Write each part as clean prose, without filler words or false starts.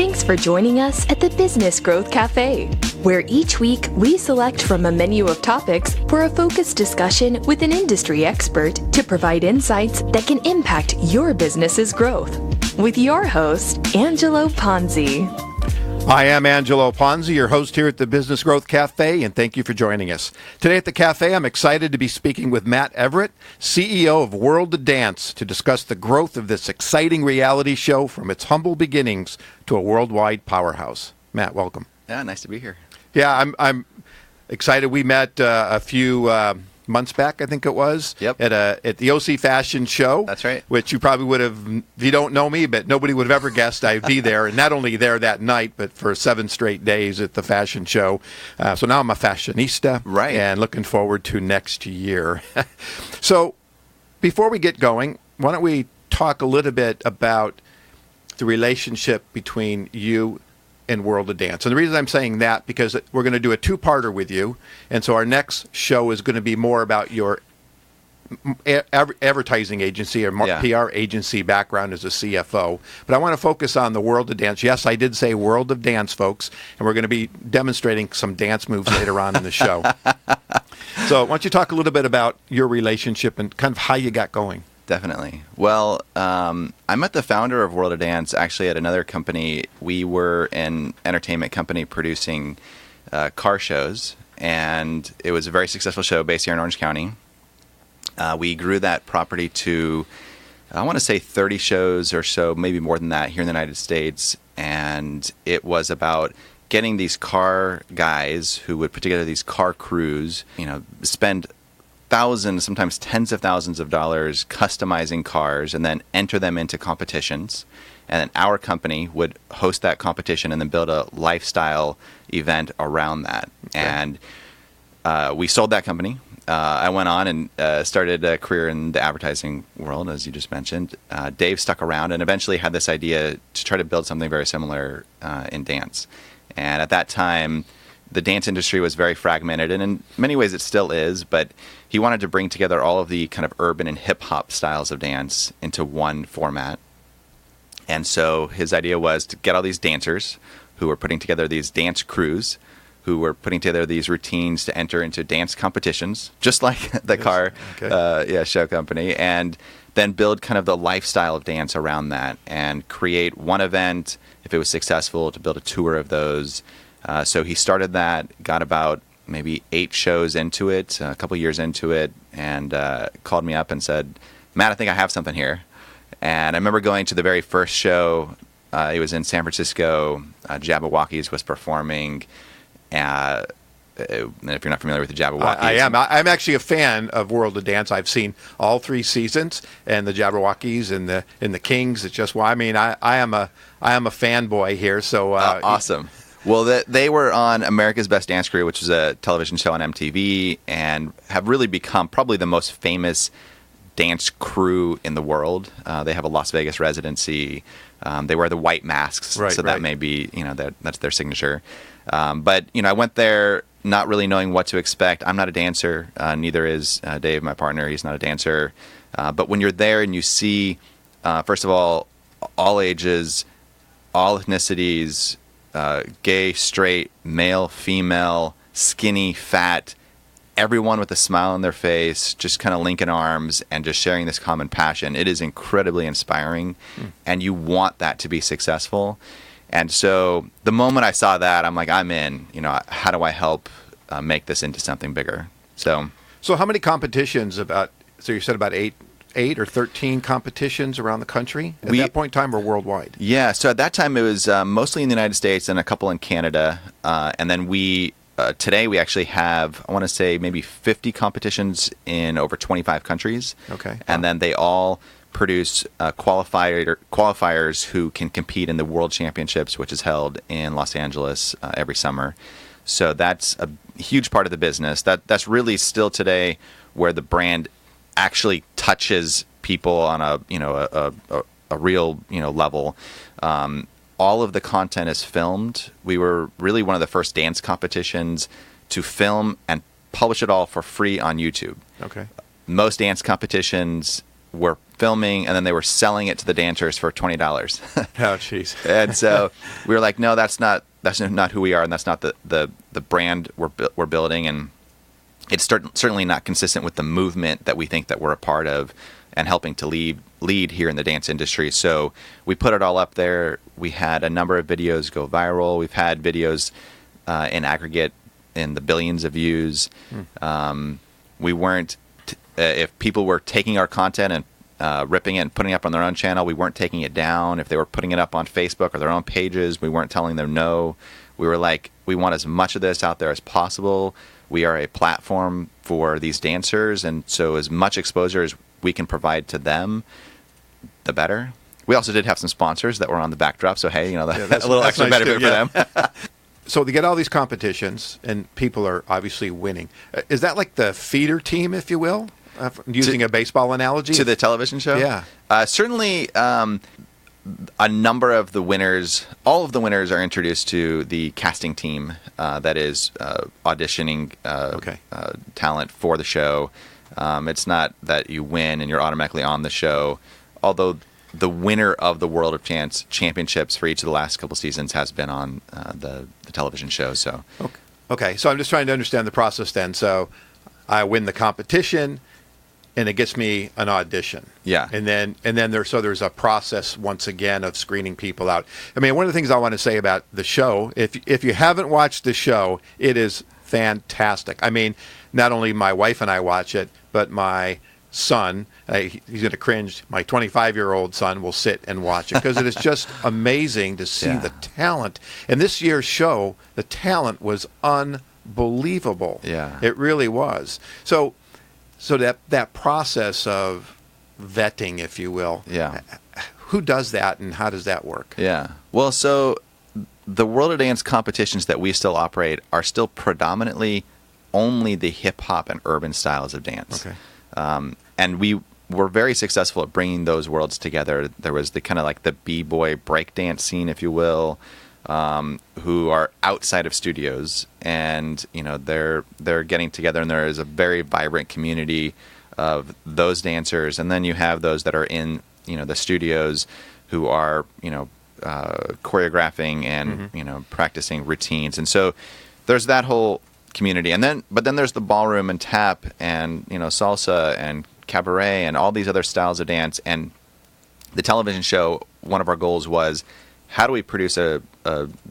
Thanks for joining us at the Business Growth Cafe, where each week we select from a menu of topics for a focused discussion with an industry expert to provide insights that can impact your business's growth. With your host, Angelo Ponzi. I am Angelo Ponzi, your host here at the Business Growth Cafe, and thank you for joining us. Today at the cafe, I'm excited to be speaking with Matt Everett, CEO of World of Dance, to discuss the growth of this exciting reality show from its humble beginnings to a worldwide powerhouse. Matt, welcome. Yeah, nice to be here. Yeah, I'm excited. We met a few months back, I think it was, Yep. at the OC Fashion Show. That's right. Which you probably would have, if you don't know me, but nobody would have ever guessed I'd be there. And not only there that night, but for 7 straight days at the fashion show. So now I'm a fashionista. Right. And looking forward to next year. So before we get going, why don't we talk a little bit about the relationship between you and World of Dance. And the reason I'm saying that, because we're going to do a 2-parter with you. And so our next show is going to be more about your advertising agency or PR agency background as a CFO. But I want to focus on the World of Dance. Yes, I did say World of Dance, folks. And we're going to be demonstrating some dance moves later on in the show. So why don't you talk a little bit about your relationship and kind of how you got going? Definitely. Well, I met the founder of World of Dance actually at another company. We were an entertainment company producing car shows, and it was a very successful show based here in Orange County. We grew that property to, I want to say 30 shows or so, maybe more than that, here in the United States. And it was about getting these car guys who would put together these car crews, spend thousands, sometimes tens of thousands of dollars customizing cars and then enter them into competitions. And then our company would host that competition and then build a lifestyle event around that. Okay. And we sold that company. I went on and started a career in the advertising world, as you just mentioned. Dave stuck around and eventually had this idea to try to build something very similar in dance. And at that time, the dance industry was very fragmented, and in many ways it still is, but he wanted to bring together all of the kind of urban and hip-hop styles of dance into one format. And so his idea was to get all these dancers who were putting together these dance crews, who were putting together these routines to enter into dance competitions, just like the car show company, and then build kind of the lifestyle of dance around that and create one event, if it was successful, to build a tour of those. So he started that, got about maybe 8 shows into it, a couple years into it, and called me up and said, Matt, I think I have something here. And I remember going to the very first show. It was in San Francisco. Jabberwockies was performing. And if you're not familiar with the Jabberwockies. I am. I'm actually a fan of World of Dance. I've seen all 3 seasons, and the Jabberwockies and the Kings. It's just, I am a fanboy here. So awesome. Well, they were on America's Best Dance Crew, which was a television show on MTV, and have really become probably the most famous dance crew in the world. They have a Las Vegas residency. They wear the white masks, that may be, that's their signature. But, I went there not really knowing what to expect. I'm not a dancer. Neither is Dave, my partner. He's not a dancer. But when you're there and you see, first of all ages, all ethnicities, gay, straight, male, female, skinny, fat, everyone with a smile on their face, just kind of linking arms and just sharing this common passion. It is incredibly inspiring, and you want that to be successful. And so the moment I saw that, I'm like, I'm in. How do I help make this into something bigger? So how many competitions so you said about 8 or 13 competitions around the country at that point in time, or worldwide? Yeah, so at that time it was mostly in the United States and a couple in Canada. And then today we actually have, I want to say, maybe 50 competitions in over 25 countries. Okay. And then they all produce qualifiers who can compete in the World Championships, which is held in Los Angeles every summer. So that's a huge part of the business. That's really still today where the brand actually touches people on a real level. All of the content is filmed. We were really one of the first dance competitions to film and publish it all for free on YouTube. Okay. Most dance competitions were filming, and then they were selling it to the dancers for $20. Oh, jeez. And so we were like, no, that's not who we are, and that's not the brand we're building, and it's certainly not consistent with the movement that we think that we're a part of and helping to lead here in the dance industry. So we put it all up there. We had a number of videos go viral. We've had videos in aggregate in the billions of views. We weren't, if people were taking our content and ripping it and putting it up on their own channel, we weren't taking it down. If they were putting it up on Facebook or their own pages, we weren't telling them no. We were like, we want as much of this out there as possible. We are a platform for these dancers, and so as much exposure as we can provide to them, the better. We also did have some sponsors that were on the backdrop, so hey, that's a little extra nice benefit too, yeah. for them. So they get all these competitions, and people are obviously winning. Is that like the feeder team, if you will, using a baseball analogy? To the television show? Yeah. Certainly, a number of the winners, all of the winners are introduced to the casting team that is auditioning talent for the show. It's not that you win and you're automatically on the show, although the winner of the World of Dance championships for each of the last couple seasons has been on the television show. So okay, so I'm just trying to understand the process then. So I win the competition, and it gets me an audition. Yeah. And then there's a process once again of screening people out. I mean, one of the things I want to say about the show, if you haven't watched the show, it is fantastic. I mean, not only my wife and I watch it, but my son, he's going to cringe, my 25-year-old son will sit and watch it because it is just amazing to see the talent. And this year's show, the talent was unbelievable. Yeah. It really was. So that process of vetting, if you will, who does that and how does that work? Yeah. Well, so the World of Dance competitions that we still operate are still predominantly only the hip-hop and urban styles of dance. Okay. And we were very successful at bringing those worlds together. There was the kind of like the b-boy breakdance scene, if you will, who are outside of studios, and they're getting together, and there is a very vibrant community of those dancers. And then you have those that are in the studios who are choreographing and practicing routines. And so there's that whole community, but then there's the ballroom and tap and salsa and cabaret and all these other styles of dance. And the television show, one of our goals was, how do we produce a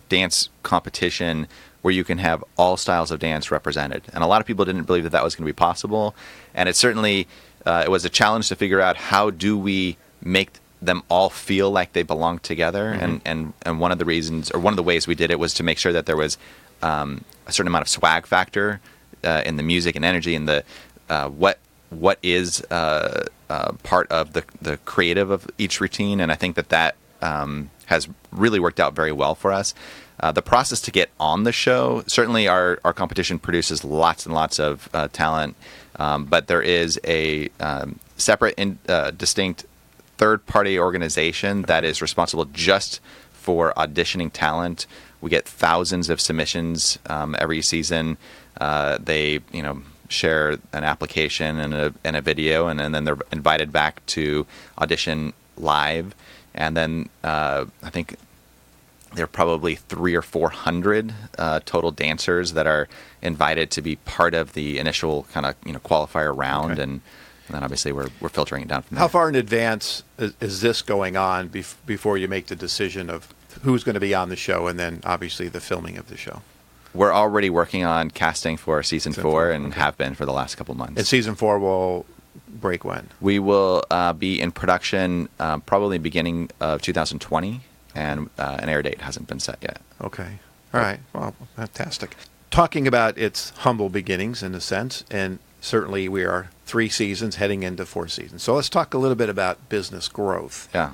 dance competition where you can have all styles of dance represented? And a lot of people didn't believe that was going to be possible, and it certainly it was a challenge to figure out how do we make them all feel like they belong together. And one of the reasons, or one of the ways we did it, was to make sure that there was a certain amount of swag factor in the music and energy, and the what is part of the creative of each routine. And I think that has really worked out very well for us. The process to get on the show, certainly our competition produces lots and lots of talent, but there is a separate and distinct third-party organization that is responsible just for auditioning talent. We get thousands of submissions every season. They, share an application and a video, and then they're invited back to audition live. And then I think there are probably 300 or 400 total dancers that are invited to be part of the initial kind of qualifier round, and then obviously we're filtering it down from there. How far in advance is this going on before you make the decision of who's going to be on the show, and then obviously the filming of the show? We're already working on casting for season 4 and have been for the last couple months. And season 4 will break when? We will be in production probably beginning of 2020, and an air date hasn't been set yet. Okay. All right. Well, fantastic. Talking about its humble beginnings in a sense, and certainly we are 3 seasons heading into 4 seasons. So let's talk a little bit about business growth. Yeah.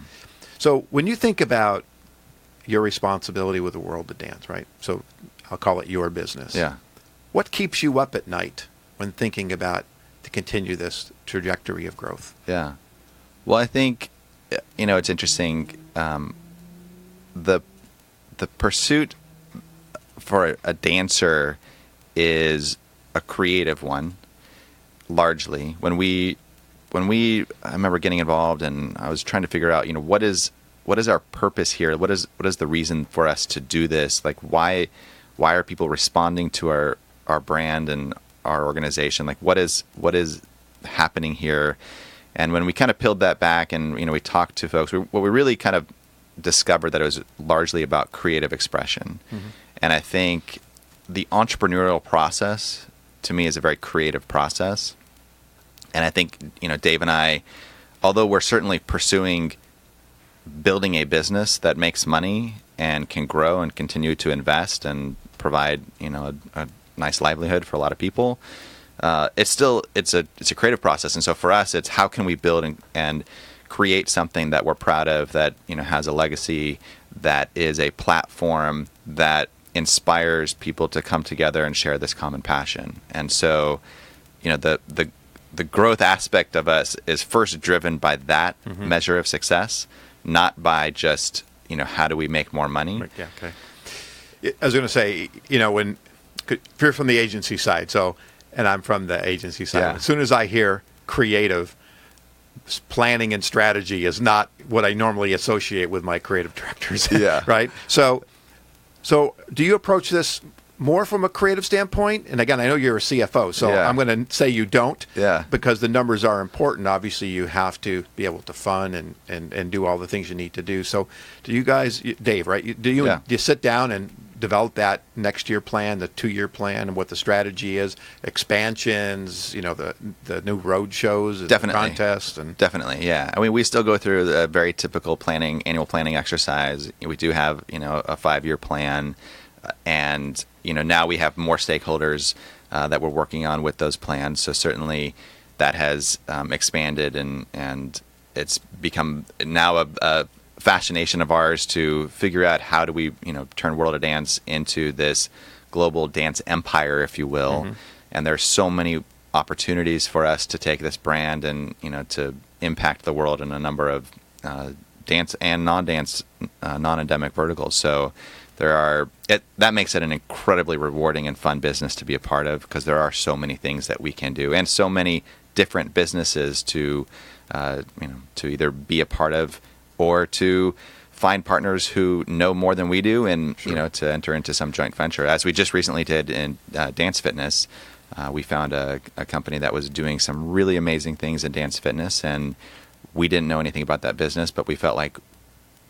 So when you think about your responsibility with the World of Dance, right? So I'll call it your business. Yeah. What keeps you up at night when thinking about to continue this trajectory of growth? Yeah. Well, I think, it's interesting. The pursuit for a dancer is a creative one, largely. When we I remember getting involved, and I was trying to figure out, what is our purpose here? What is the reason for us to do this? Like, why are people responding to our brand and our organization? Like, what is happening here? And when we kind of peeled that back and, we talked to folks, what we really kind of discovered that it was largely about creative expression. Mm-hmm. And I think the entrepreneurial process, to me, is a very creative process. And I think, Dave and I, although we're certainly pursuing building a business that makes money and can grow and continue to invest and provide, a nice livelihood for a lot of people, it's a creative process. And so for us, it's how can we build and create something that we're proud of, that has a legacy, that is a platform that inspires people to come together and share this common passion. And so, the growth aspect of us is first driven by that mm-hmm. measure of success, not by just how do we make more money. Right, yeah, okay. I was going to say, when if you're from the agency side, and I'm from the agency side. Yeah. As soon as I hear creative, planning and strategy is not what I normally associate with my creative directors. Yeah. Right? So do you approach this more from a creative standpoint? And again, I know you're a CFO, so yeah. I'm going to say you don't, because the numbers are important. Obviously, you have to be able to fund and do all the things you need to do. So do you guys, Dave, right? Do you sit down and develop that next year plan, the 2-year plan, and what the strategy is, expansions, the new road shows, and contests, and definitely, yeah. I mean, we still go through a very typical annual planning exercise. We do have a 5-year plan, and now we have more stakeholders that we're working on with those plans. So certainly that has expanded, and it's become now a fascination of ours to figure out how do we turn World of Dance into this global dance empire, if you will. Mm-hmm. And there's so many opportunities for us to take this brand and to impact the world in a number of dance and non-dance non-endemic verticals. So that makes it an incredibly rewarding and fun business to be a part of, because there are so many things that we can do and so many different businesses to either be a part of or to find partners who know more than we do, and sure. To enter into some joint venture, as we just recently did in dance fitness. We found a company that was doing some really amazing things in dance fitness, and we didn't know anything about that business, but we felt like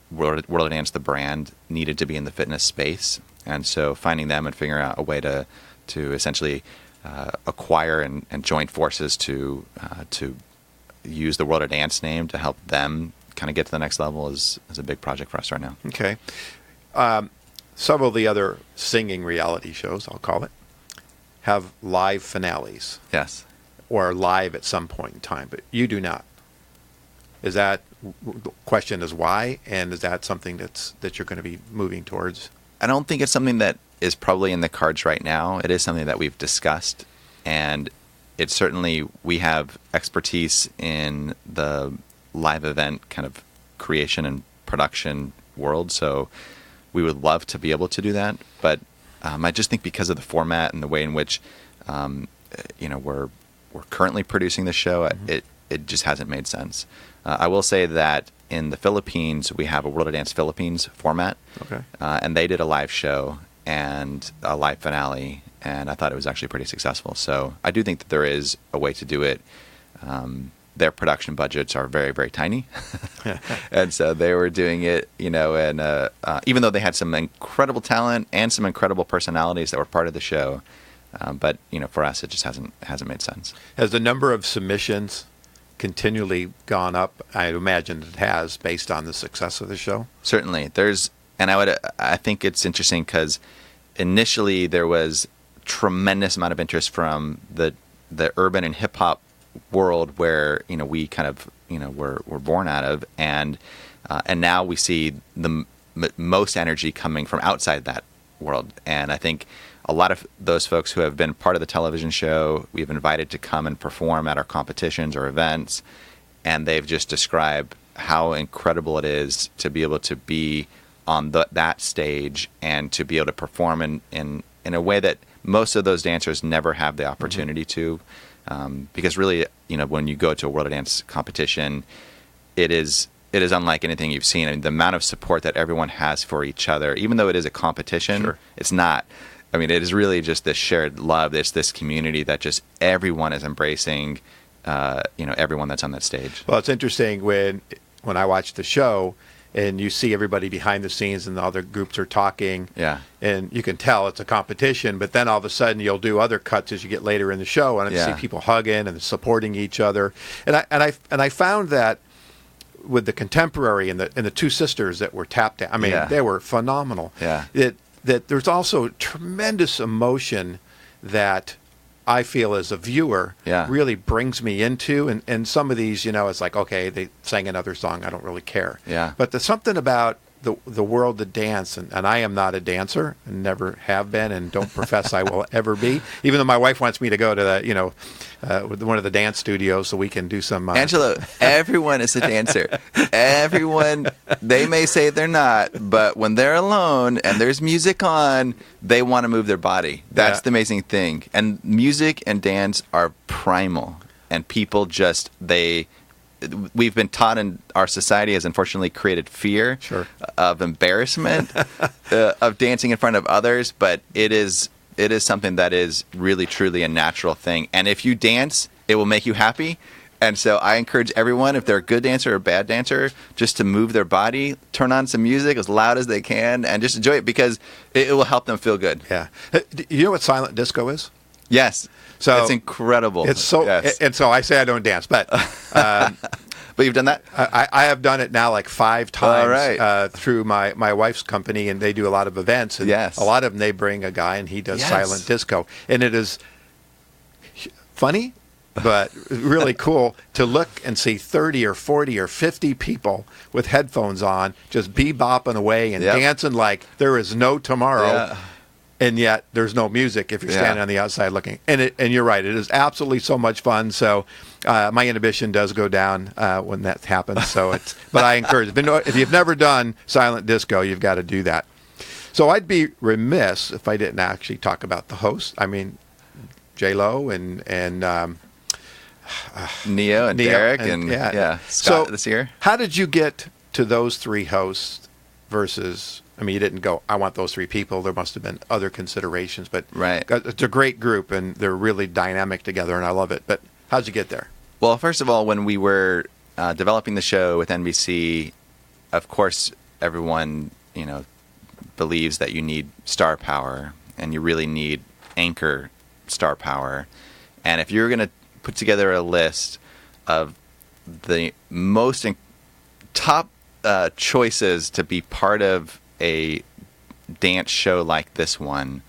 World of Dance, the brand, needed to be in the fitness space. And so finding them and figuring out a way to essentially acquire and join forces to use the World of Dance name to help them kind of get to the next level is a big project for us right now. Okay. Several of the other singing reality shows, I'll call it, have live finales. Yes. Or live at some point in time, but you do not. Is that, the question is why, and is that something that you're going to be moving towards? I don't think it's something that is probably in the cards right now. It is something that we've discussed, and it's certainly, we have expertise in the live event kind of creation and production world, so we would love to be able to do that. But I just think because of the format and the way in which we're currently producing the show, mm-hmm. it just hasn't made sense. I will say that in the Philippines, we have a World of Dance Philippines format, okay. And they did a live show and a live finale, and I thought it was actually pretty successful. So I do think that there is a way to do it. Their production budgets are very, very tiny. And so they were doing it, and even though they had some incredible talent and some incredible personalities that were part of the show, but for us, it just hasn't made sense. Has the number of submissions continually gone up? I imagine it has, based on the success of the show. Certainly. I think it's interesting because initially there was tremendous amount of interest from the urban and hip hop world where we kind of we're born out of, and now we see the most energy coming from outside that world. And I think a lot of those folks who have been part of the television show, we've invited to come and perform at our competitions or events, and they've just described how incredible it is to be able to be on that stage and to be able to perform in a way that most of those dancers never have the opportunity mm-hmm. to. Because really, when you go to a World of Dance competition, it is unlike anything you've seen. I mean, the amount of support that everyone has for each other, even though it is a competition, Sure. it's not. I mean, it is really just this shared love. It's this community that just everyone is embracing, everyone that's on that stage. Well, it's interesting when I watch the show and you see everybody behind the scenes and the other groups are talking. Yeah. And you can tell it's a competition, but then all of a sudden you'll do other cuts as you get later in the show, and I see people hugging and supporting each other. And I found that with the contemporary and the two sisters that were tapped in, I mean, they were phenomenal. Yeah. That there's also tremendous emotion that I feel as a viewer really brings me into. And some of these, it's like, okay, they sang another song. I don't really care. Yeah. But there's something about the world of dance, and I am not a dancer and never have been and don't profess I will ever be, even though my wife wants me to go to with one of the dance studios so we can do some... Angelo, everyone is a dancer. Everyone, they may say they're not, but when they're alone and there's music on, they want to move their body. That's the amazing thing. And music and dance are primal, and people just, we've been taught, in our society has unfortunately created fear of embarrassment of dancing in front of others, but it is something that is really truly a natural thing. And if you dance, it will make you happy. And so I encourage everyone, if they're a good dancer or a bad dancer, just to move their body, turn on some music as loud as they can, and just enjoy it, because it will help them feel good. Yeah. You know what silent disco is? Yes. So it's incredible. It's so, and so I say I don't dance, but but you've done that? I have done it now like 5 times. All right. Through my wife's company, and they do a lot of events. And Yes. a lot of them, they bring a guy and he does silent disco, and it is funny, but really cool to look and see 30 or 40 or 50 people with headphones on just bebopping away and dancing like there is no tomorrow. Yeah. And yet there's no music if you're standing on the outside looking. And you're right, it is absolutely so much fun. So my inhibition does go down when that happens. So but I encourage, if you've never done silent disco, you've got to do that. So I'd be remiss if I didn't actually talk about the hosts. I mean, J-Lo and Neo and Derek and Scott this year. How did you get to those 3 hosts versus... I mean, you didn't go, I want those 3 people. There must have been other considerations. But it's a great group, and they're really dynamic together, and I love it. But how'd you get there? Well, first of all, when we were developing the show with NBC, of course, everyone, believes that you need star power, and you really need anchor star power. And if you're going to put together a list of the most top choices to be part of a dance show like this one,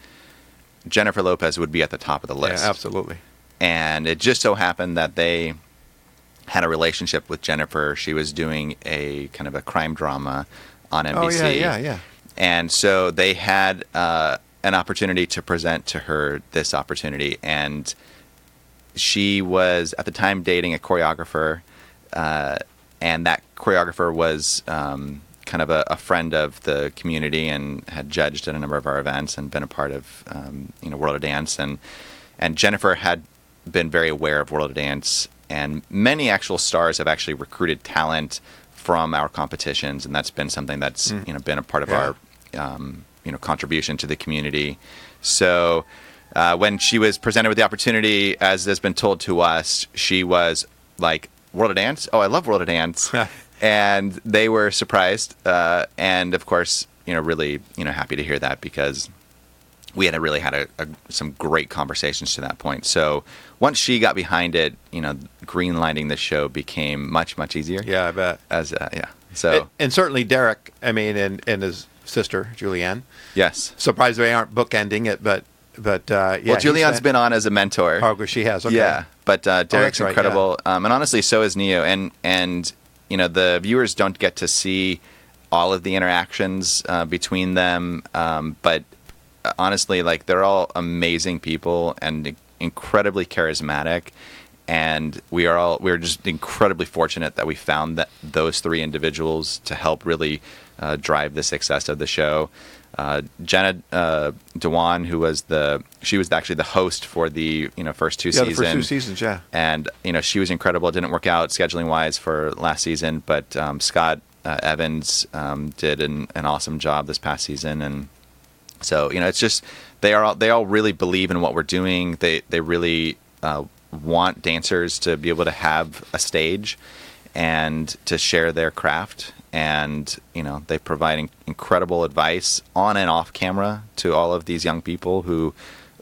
Jennifer Lopez would be at the top of the list. Yeah, absolutely. And it just so happened that they had a relationship with Jennifer. She was doing a kind of a crime drama on NBC. Oh, yeah. And so they had an opportunity to present to her this opportunity. And she was, at the time, dating a choreographer. And that choreographer was... kind of a friend of the community and had judged at a number of our events and been a part of World of Dance, and Jennifer had been very aware of World of Dance, and many actual stars have actually recruited talent from our competitions, and that's been something that's been a part of our contribution to the community. So when she was presented with the opportunity, as has been told to us, she was like, World of Dance? Oh, I love World of Dance. And they were surprised, and of course, really, happy to hear that, because we had really had some great conversations to that point. So once she got behind it, greenlighting the show became much, much easier. Yeah, I bet. So and certainly Derek, I mean, and his sister Julianne. Yes. Surprised they aren't bookending it, but well, Julianne's been on as a mentor. Oh, she has. Okay. Yeah, but Derek's right, incredible, and honestly, so is Neo, and. The viewers don't get to see all of the interactions between them, but honestly, like, they're all amazing people and incredibly charismatic, and we're just incredibly fortunate that we found those 3 individuals to help really drive the success of the show. Jenna Dewan, she was actually the host for the first two seasons. The first 2 seasons, yeah. And she was incredible. It didn't work out scheduling wise for last season, but Scott Evans did an awesome job this past season. And so it's just they all really believe in what we're doing. They really want dancers to be able to have a stage and to share their craft. And they provide incredible advice on and off camera to all of these young people who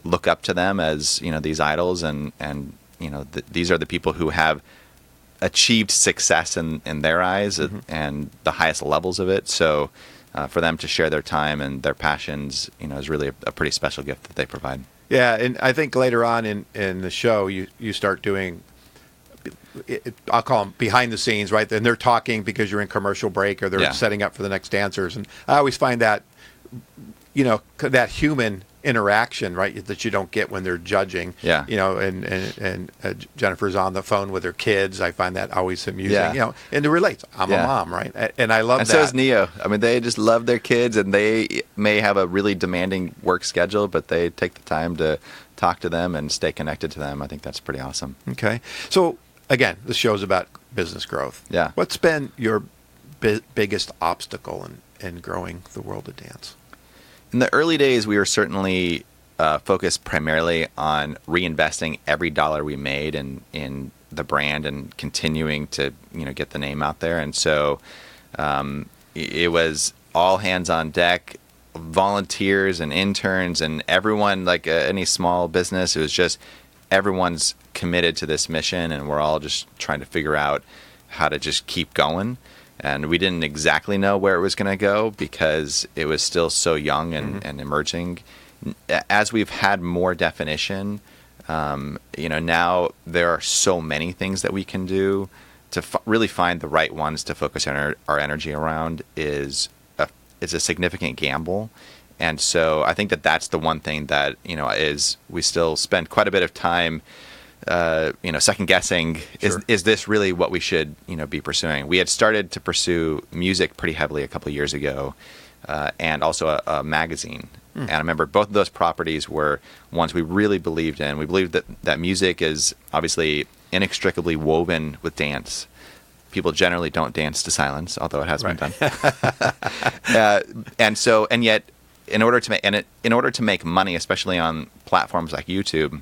look up to them as these idols, and these are the people who have achieved success in their eyes, and the highest levels of it. So for them to share their time and their passions, is really a pretty special gift that they provide. Yeah, and I think later on in the show, you start doing, I'll call them behind the scenes, right? And they're talking because you're in commercial break, or they're setting up for the next dancers. And I always find that, that human interaction, right, that you don't get when they're judging. Yeah. And Jennifer's on the phone with her kids. I find that always amusing. Yeah. And it relates. I'm a mom, right? And I love that. And so is Neo. I mean, they just love their kids, and they may have a really demanding work schedule, but they take the time to talk to them and stay connected to them. I think that's pretty awesome. Okay. So, again, the show's about business growth. Yeah. What's been your biggest obstacle in growing the World of Dance? In the early days, we were certainly focused primarily on reinvesting every dollar we made in the brand and continuing to get the name out there. And so it was all hands on deck, volunteers and interns and everyone, like any small business. It was just everyone's committed to this mission, and we're all just trying to figure out how to just keep going. And we didn't exactly know where it was going to go because it was still so young and emerging. As we've had more definition, now there are so many things that we can do to really find the right ones to focus our energy around is a significant gamble. And so I think that's the one thing that, is we still spend quite a bit of time second guessing, Sure. is this really what we should, be pursuing? We had started to pursue music pretty heavily a couple of years ago, and also a magazine. And I remember both of those properties were ones we really believed in. We believed that music is obviously inextricably woven with dance. People generally don't dance to silence, although it has been done. And yet, in order to make money, especially on platforms like YouTube,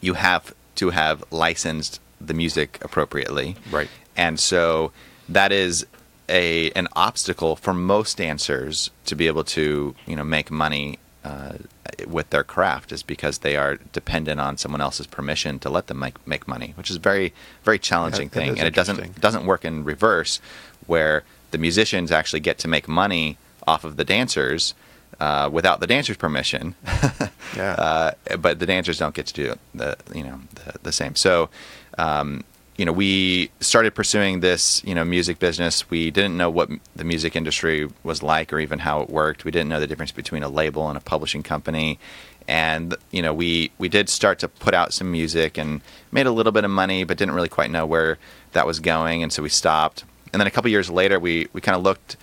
you have to have licensed the music appropriately. Right. And so that is an obstacle for most dancers to be able to, make money with their craft, is because they are dependent on someone else's permission to let them make money, which is a very, very challenging thing. And it doesn't work in reverse, where the musicians actually get to make money off of the dancers without the dancers' permission. But the dancers don't get to do the same. So, we started pursuing this, music business. We didn't know what the music industry was like or even how it worked. We didn't know the difference between a label and a publishing company. And, we did start to put out some music and made a little bit of money, but didn't really quite know where that was going. And so we stopped. And then a couple years later, we kind of looked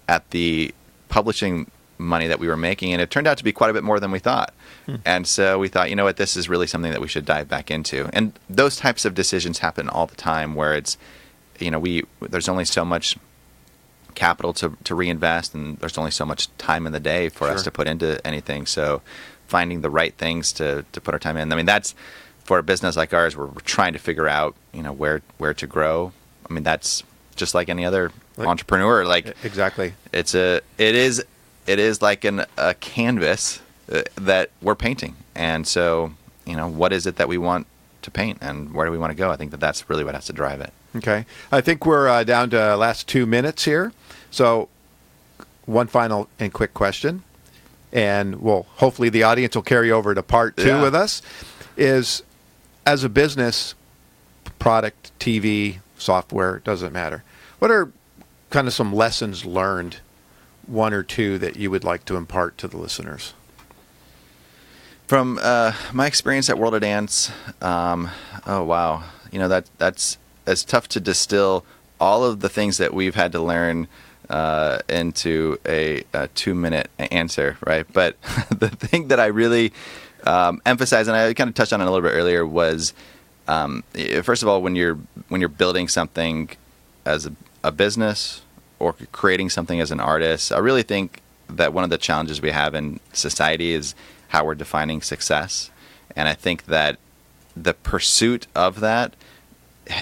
at the publishing money that we were making, and it turned out to be quite a bit more than we thought. And so we thought, this is really something that we should dive back into. And those types of decisions happen all the time, where it's, there's only so much capital to reinvest, and there's only so much time in the day for us to put into anything. So finding the right things to put our time in. I mean, that's, for a business like ours, where we're trying to figure out, where to grow. I mean, that's just like any other entrepreneur. Exactly. It is like a canvas that we're painting. And so, what is it that we want to paint, and where do we want to go? I think that's really what has to drive it. Okay. I think we're down to last 2 minutes here. So one final and quick question, and hopefully the audience will carry over to part 2 with us, is, as a business, product, TV, software, doesn't matter. What are kind of some lessons learned, 1 or 2, that you would like to impart to the listeners? From my experience at World of Dance, that's tough to distill all of the things that we've had to learn into a 2-minute answer, right? But the thing that I really emphasize, and I kind of touched on it a little bit earlier, was first of all, when you're building something as a business or creating something as an artist, I really think that one of the challenges we have in society is how we're defining success. And I think that the pursuit of that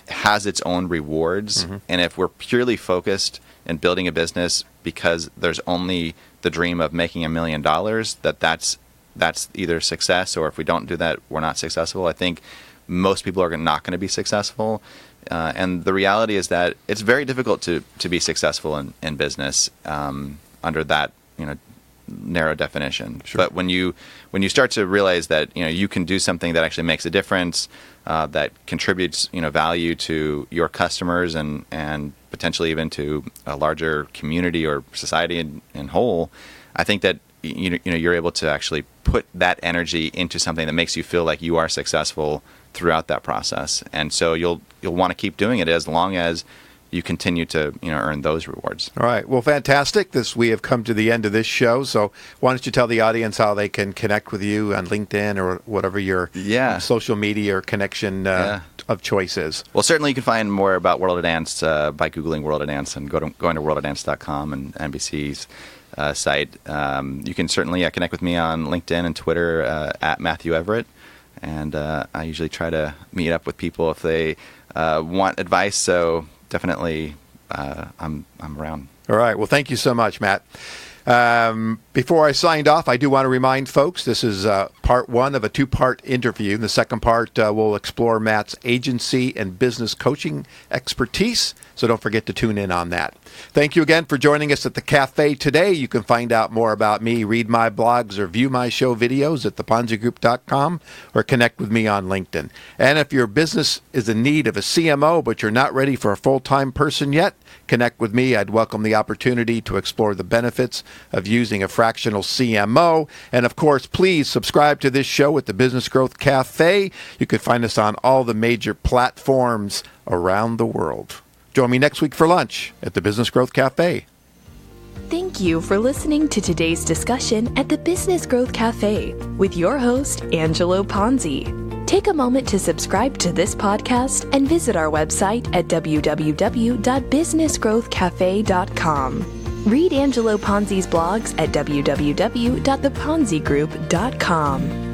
has its own rewards. Mm-hmm. And if we're purely focused in building a business because there's only the dream of making $1 million, that's either success, or if we don't do that, we're not successful. I think most people are not going to be successful. And the reality is that it's very difficult to be successful in business under that narrow definition. Sure. But when you start to realize that you can do something that actually makes a difference, that contributes value to your customers and potentially even to a larger community or society in whole, I think that you're able to actually put that energy into something that makes you feel like you are successful throughout that process. And so you'll want to keep doing it as long as you continue to earn those rewards. All right. Well, fantastic. We have come to the end of this show. So why don't you tell the audience how they can connect with you on LinkedIn or whatever your social media or connection of choice is? Well, certainly you can find more about World of Dance by Googling World of Dance and going to worldofdance.com and NBC's site. You can certainly connect with me on LinkedIn and Twitter at Matthew Everett. And I usually try to meet up with people if they want advice. So definitely, I'm around. All right. Well, thank you so much, Matt. Before I signed off, I do want to remind folks this is part one of a two-part interview. In the second part, we'll explore Matt's agency and business coaching expertise. So don't forget to tune in on that. Thank you again for joining us at the Cafe today. You can find out more about me, read my blogs, or view my show videos at theponzigroup.com or connect with me on LinkedIn. And if your business is in need of a CMO, but you're not ready for a full-time person yet, connect with me. I'd welcome the opportunity to explore the benefits of using a fractional CMO. And of course, please subscribe to this show at the Business Growth Cafe. You can find us on all the major platforms around the world. Join me next week for lunch at the Business Growth Cafe. Thank you for listening to today's discussion at the Business Growth Cafe with your host, Angelo Ponzi. Take a moment to subscribe to this podcast and visit our website at www.businessgrowthcafe.com. Read Angelo Ponzi's blogs at www.theponzigroup.com.